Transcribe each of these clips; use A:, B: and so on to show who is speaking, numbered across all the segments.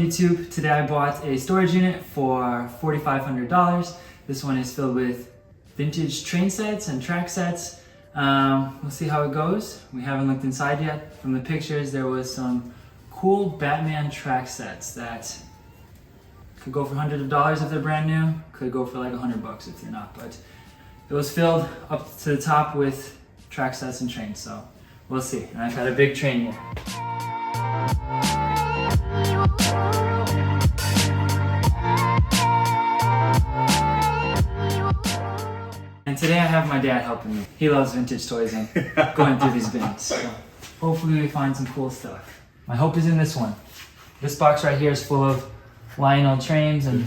A: YouTube? Today I bought a storage unit for $4,500. This one is filled with vintage train sets and track sets. We'll see how it goes. We haven't looked inside yet. From the pictures, there was some cool Batman track sets that could go for hundreds of dollars if they're brand new, could go for like $100 if they're not, but it was filled up to the top with track sets and trains, so we'll see. And I've had a big train here. And today I have my dad helping me. He loves vintage toys and going through these bins. So hopefully we find some cool stuff. My hope is in this one. This box right here is full of Lionel trains and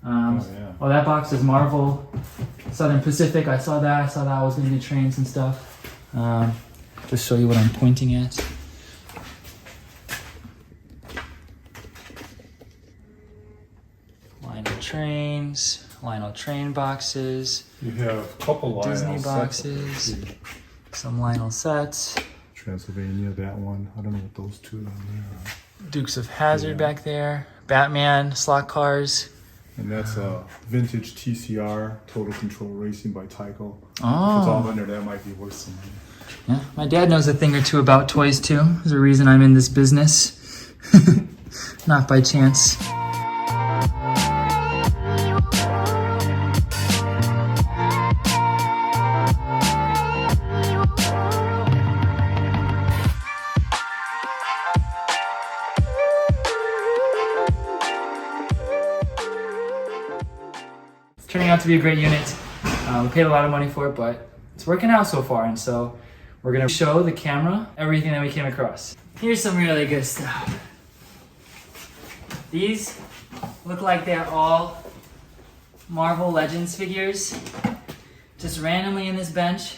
A: oh, that box is Marvel, Southern Pacific. I saw that was gonna be trains and stuff. Just show you what I'm pointing at. Lionel train boxes.
B: You have a couple Lionel
A: Disney boxes,
B: sets.
A: some Lionel sets.
B: Transylvania, that one. I don't know what those two down there are.
A: Dukes of Hazzard back there. Batman, slot cars.
B: And that's a vintage TCR, Total Control Racing by Tyco.
A: Oh.
B: If it's all under that might be worth some money.
A: Yeah, my dad knows a thing or two about toys too. There's a reason I'm in this business. Not by chance. Turning out to be a great unit. We paid a lot of money for it, but it's working out so far, and so we're gonna show the camera everything that we came across. Here's some really good stuff. These look like they're all Marvel Legends figures, just randomly in this bench.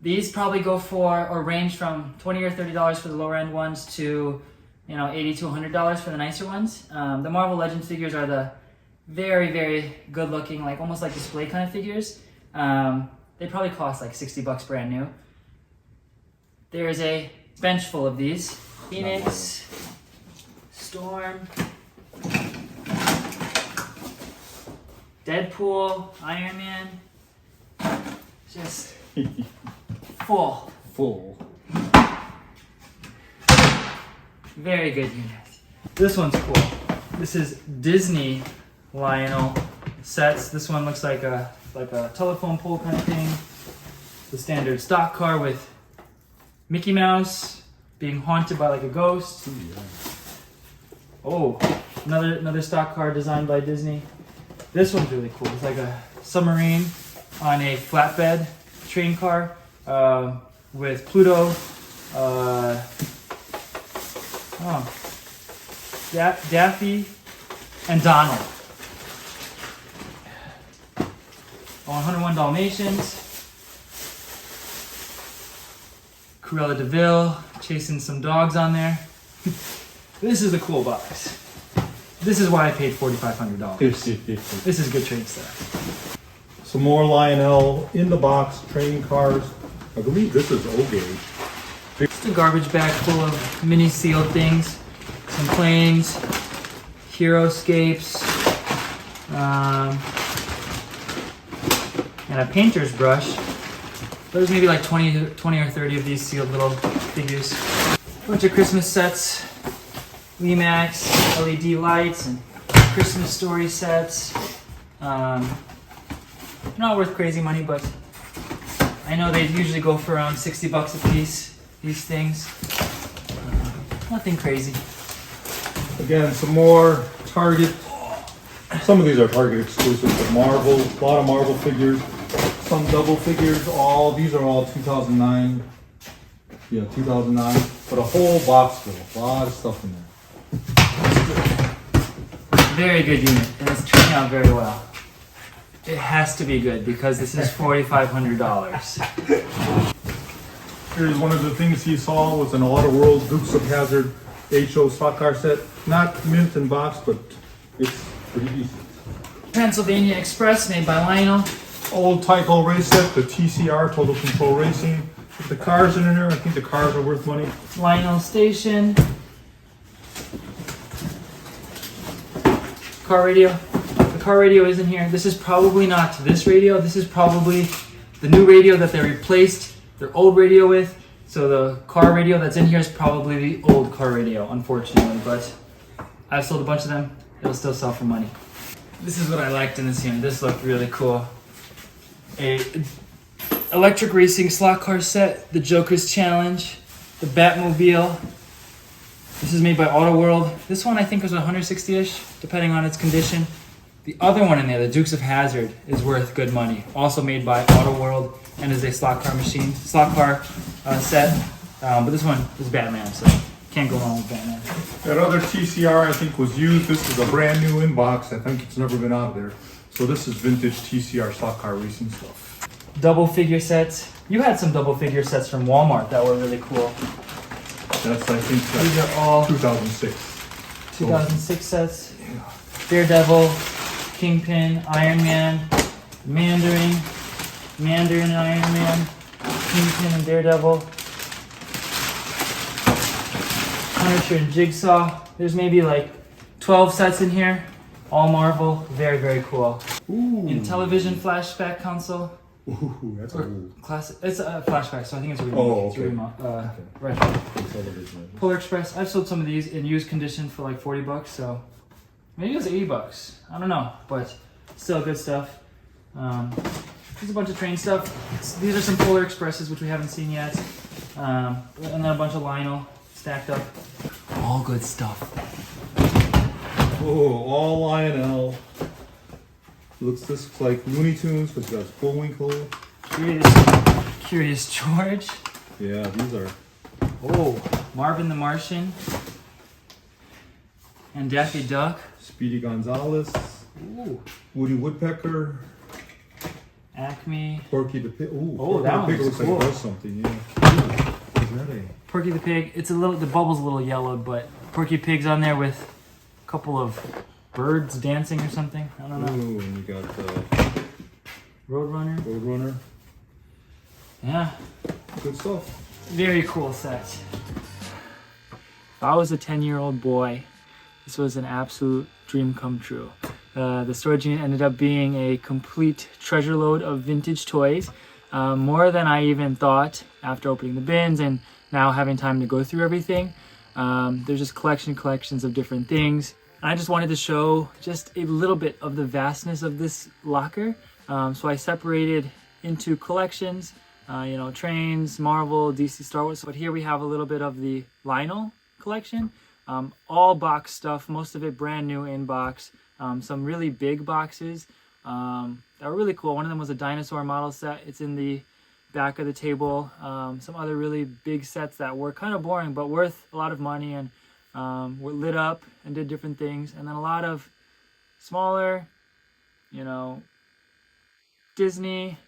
A: These probably go for, or range from $20 or $30 for the lower end ones to, $80 to $100 for the nicer ones. The Marvel Legends figures are the very, very good looking, like almost like display kind of figures. They probably cost like $60 brand new. There's a bench full of these. Phoenix, Storm, Deadpool, Iron Man, just full. Very good unit. This one's cool. This is Disney Lionel sets. This one looks like a telephone pole kind of thing. The standard stock car with Mickey Mouse being haunted by like a ghost. Oh, another stock car designed by Disney. This one's really cool. It's like a submarine on a flatbed train car with Pluto. Daffy and Donald. 101 Dalmatians. Cruella de Vil chasing some dogs on there. This is a cool box. This is why I paid $4,500. This is good train stuff.
B: Some more Lionel in the box train cars. I believe this is O-gauge.
A: Just a garbage bag full of mini sealed things. Some planes, HeroScapes, and a painter's brush. There's maybe like 20 or 30 of these sealed little figures. A bunch of Christmas sets, Lemax, LED lights, and Christmas story sets. Not worth crazy money, but I know they usually go for around $60 a piece, these things. Nothing crazy.
B: Again, some more Target. Some of these are Target exclusive, but Marvel, a lot of Marvel figures. Some double figures, these are all 2009. Yeah, 2009. But a whole box full, a lot of stuff in there.
A: Very good unit, and it's turning out very well. It has to be good because this is $4,500.
B: Here's one of the things he saw was an Auto World Dukes of Hazzard HO stock car set. Not mint in box, but it's pretty decent.
A: Pennsylvania Express made by Lionel.
B: Old Tyco race set, the TCR, Total Control Racing. With the cars in there, I think the cars are worth money.
A: Lionel Station. car radio. The car radio isn't here. This is probably not this radio. This is probably the new radio that they replaced their old radio with. So the car radio that's in here is probably the old car radio, unfortunately. But I've sold a bunch of them. It'll still sell for money. This is what I liked in this unit. This looked really cool. A electric racing slot car set, the Joker's Challenge, the Batmobile. This is made by Auto World. This one I think was 160-ish, depending on its condition. The other one in there, the Dukes of Hazzard, is worth good money. Also made by Auto World and is a slot car set. But this one is Batman, so can't go wrong with Batman.
B: That other TCR I think was used. This is a brand new inbox. I think it's never been out there. So this is vintage TCR slot car racing stuff.
A: Double figure sets. You had some double figure sets from Walmart that were really cool.
B: That's, I think,
A: These are all
B: 2006.
A: 2006 sets. Daredevil, Kingpin, Iron Man, Mandarin and Iron Man, Kingpin and Daredevil, Punisher and Jigsaw. There's maybe like 12 sets in here, all Marvel. Very, very cool.
B: Ooh.
A: Intellivision flashback console.
B: Ooh, that's old.
A: Classic. It's a flashback, so I think it's a
B: okay.
A: retro. Polar Express. I've sold some of these in used condition for like $40, so maybe it was $80. I don't know, but still good stuff. There's a bunch of train stuff. These are some Polar Expresses, which we haven't seen yet, and then a bunch of Lionel stacked up. All good stuff.
B: Oh, all Lionel. Looks like Looney Tunes, because that's Bullwinkle.
A: Curious George.
B: Yeah, these are.
A: Oh, Marvin the Martian. And Daffy Duck.
B: Speedy Gonzales.
A: Ooh.
B: Woody Woodpecker.
A: Acme.
B: Porky the Pig. Ooh,
A: Oh,
B: Porky
A: that
B: the Pig
A: one
B: looks
A: cool.
B: like it does something, yeah. Is that a...
A: Porky the Pig. It's a little. The bubble's a little yellowed, but Porky Pig's on there with a couple of birds dancing or something. I don't know.
B: Ooh, and you got
A: Roadrunner.
B: Roadrunner.
A: Yeah.
B: Good stuff.
A: Very cool set. If I was a 10-year-old boy, this was an absolute dream come true. The storage unit ended up being a complete treasure load of vintage toys. More than I even thought after opening the bins and now having time to go through everything. There's just collections of different things. I just wanted to show just a little bit of the vastness of this locker. So I separated into collections, trains, Marvel, DC, Star Wars. But here we have a little bit of the Lionel collection. All box stuff, most of it brand new in box. Some really big boxes that were really cool. One of them was a dinosaur model set. It's in the back of the table. Some other really big sets that were kind of boring but worth a lot of money and were lit up and did different things. And then a lot of smaller, Disney,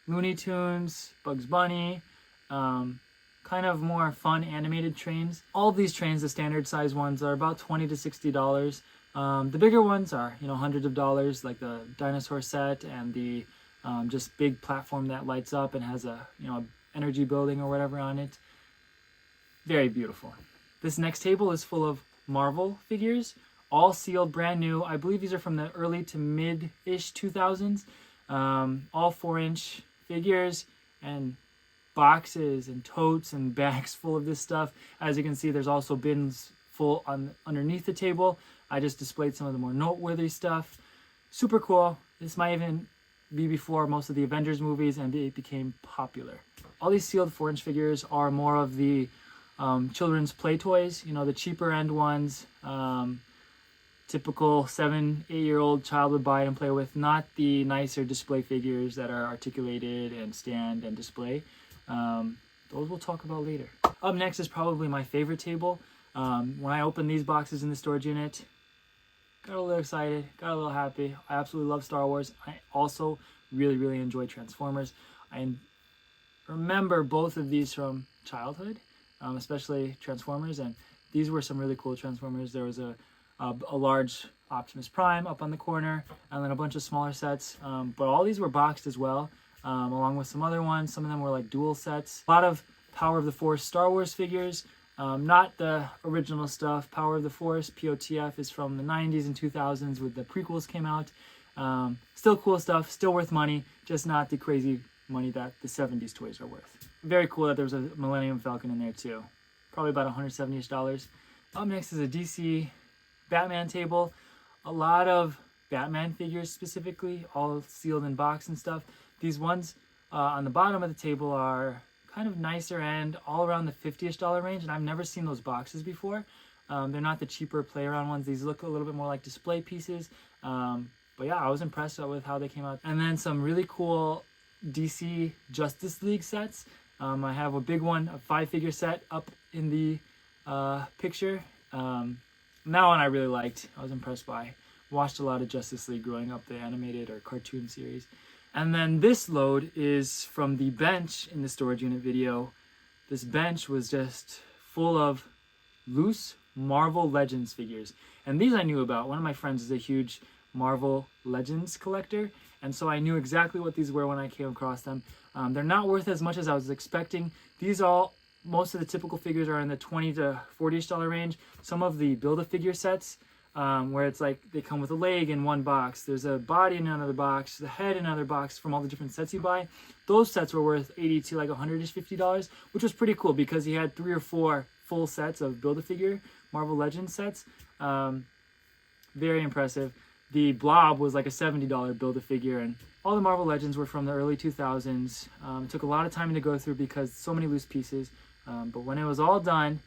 A: Looney Tunes, Bugs Bunny, kind of more fun animated trains. All of these trains, the standard size ones, are about $20 to $60. The bigger ones are, hundreds of dollars, like the dinosaur set and the just big platform that lights up and has a energy building or whatever on it. Very beautiful. This next table is full of Marvel figures, all sealed brand new. I believe these are from the early to mid-ish 2000s. All 4-inch figures and boxes and totes and bags full of this stuff. As you can see, there's also bins full underneath the table. I just displayed some of the more noteworthy stuff. Super cool. This might even be before most of the Avengers movies and it became popular. All these sealed 4-inch figures are more of the children's play toys, the cheaper end ones. Typical 7-8-year-old child would buy and play with, not the nicer display figures that are articulated and stand and display. Those we'll talk about later. Up next is probably my favorite table. When I opened these boxes in the storage unit, got a little excited, got a little happy. I absolutely love Star Wars. I also really, really enjoy Transformers. I remember both of these from childhood, especially Transformers, and these were some really cool Transformers. There was a large Optimus Prime up on the corner, and then a bunch of smaller sets. But all these were boxed as well, along with some other ones. Some of them were like dual sets. A lot of Power of the Force Star Wars figures, Not the original stuff. Power of the Force, POTF, is from the 90s and 2000s with the prequels came out. Still cool stuff, still worth money, just not the crazy money that the 70s toys are worth. Very cool that there was a Millennium Falcon in there too. Probably about $170-ish. Up next is a DC Batman table. A lot of Batman figures specifically, all sealed in box and stuff. These ones on the bottom of the table are kind of nicer end, all around the $50-ish range, and I've never seen those boxes before. They're not the cheaper play around ones. These look a little bit more like display pieces. But yeah, I was impressed with how they came out. And then some really cool DC Justice League sets. I have a big one, a 5-figure set up in the picture. That one I really liked. I was impressed by. Watched a lot of Justice League growing up, the animated or cartoon series. And then this load is from the bench in the storage unit video. This bench was just full of loose Marvel Legends figures. And these I knew about. One of my friends is a huge Marvel Legends collector, and so I knew exactly what these were when I came across them. They're not worth as much as I was expecting. Most of the typical figures are in the $20 to $40-ish range. Some of the Build-A-Figure sets, where it's like they come with a leg in one box, there's a body in another box, the head in another box from all the different sets you buy. Those sets were worth $80 to like $100-ish, $50, which was pretty cool because he had 3 or 4 full sets of Build-A-Figure Marvel Legends sets. Very impressive. The Blob was like a $70 Build-A-Figure, and all the Marvel Legends were from the early 2000s. It took a lot of time to go through because so many loose pieces, but when it was all done,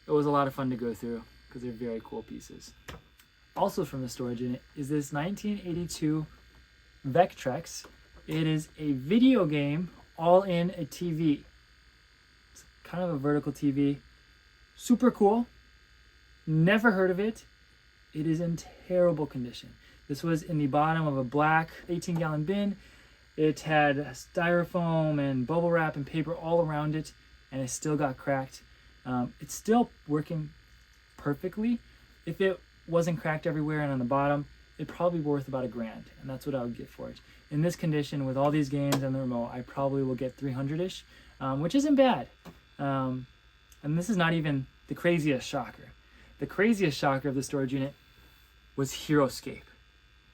A: it was a lot of fun to go through because they're very cool pieces. Also from the storage unit is this 1982 Vectrex. It is a video game all in a TV. It's kind of a vertical TV. Super cool. Never heard of it. It is in terrible condition. This was in the bottom of a black 18-gallon bin. It had styrofoam and bubble wrap and paper all around it, and it still got cracked. It's still working perfectly. If it wasn't cracked everywhere and on the bottom, it'd probably be worth about $1,000, and that's what I would get for it. In this condition, with all these games and the remote, I probably will get $300-ish, which isn't bad. And this is not even the craziest shocker. The craziest shocker of the storage unit was HeroScope.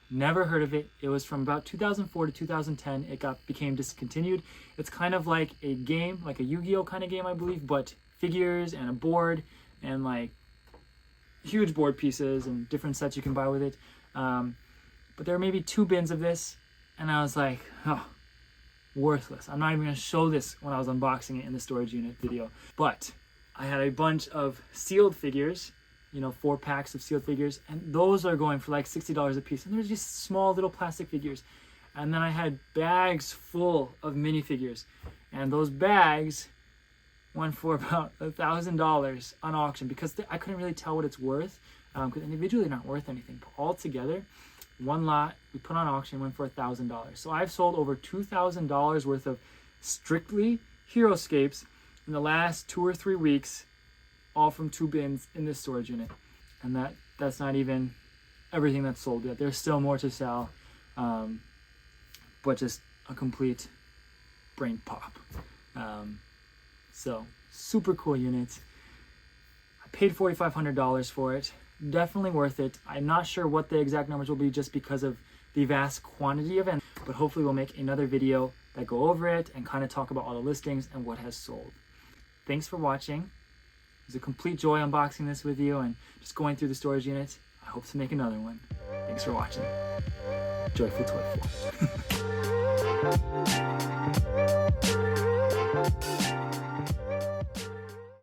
A: Never heard of it. It was from about 2004 to 2010. It became discontinued. It's kind of like a game, like a Yu-Gi-Oh kind of game, I believe, but figures and a board and like huge board pieces and different sets you can buy with it. But there are maybe 2 bins of this, and I was like, oh, worthless. I'm not even going to show this when I was unboxing it in the storage unit video. But I had a bunch of sealed figures, 4 packs of sealed figures, and those are going for like $60 a piece, and they're just small little plastic figures. And then I had bags full of minifigures, and those bags went for about $1,000 on auction because I couldn't really tell what it's worth, because individually they're not worth anything, but all together, one lot we put on auction went for $1,000. So I've sold over $2,000 worth of strictly HeroScapes in the last 2 or 3 weeks, all from 2 bins in this storage unit. And that's not even everything that's sold yet. There's still more to sell, but just a complete brain pop. So super cool unit. I paid $4,500 for it. Definitely worth it. I'm not sure what the exact numbers will be just because of the vast quantity of it, but hopefully we'll make another video that go over it and kind of talk about all the listings and what has sold. Thanks for watching. It was a complete joy unboxing this with you and just going through the storage unit. I hope to make another one. Thanks for watching. Joyful Toyful.